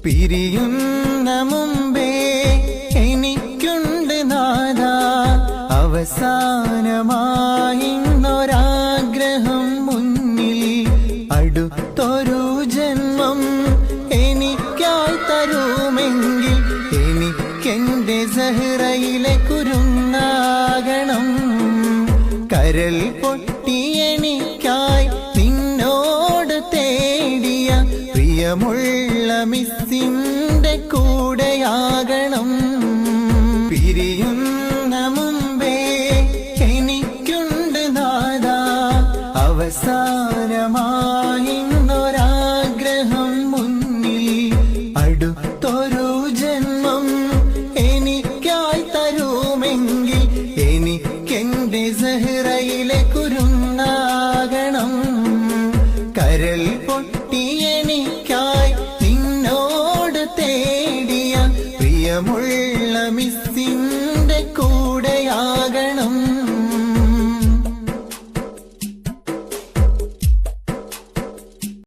പിരിയുന്ന മുമ്പേ എനിക്കുണ്ട് നാഥാ അവസാനമായിന്നൊരാഗ്രഹം മുന്നിൽ. അടുത്തൊരു ജന്മം എനിക്കായി തരുമെങ്കിൽ എനിക്കെന്റെ സഹ്റയിലെ കുരുന്നാകണം. കരൽ പൊട്ടി എനിക്കായി നിന്നോട് തേടിയ പ്രിയമുള്ള മിസ്സിന്റെ കൂടെയാകണം. പിരിയുന്ന മുമ്പേ എനിക്കുണ്ട് നാഥാ അവസാനമായിന്നൊരാഗ്രഹം മുന്നിൽ. അടുത്തൊരു ജന്മം എനിക്കായി തരുമെങ്കിൽ എനിക്കെന്റെ സഹ്റയിലെ കുരുന്നാകണം. കരൽ പൊട്ടി എനിക്കായി നിന്നോട് തേടിയ പ്രിയമുള്ള മിസ്സിന്റെ കൂടെയാകണം.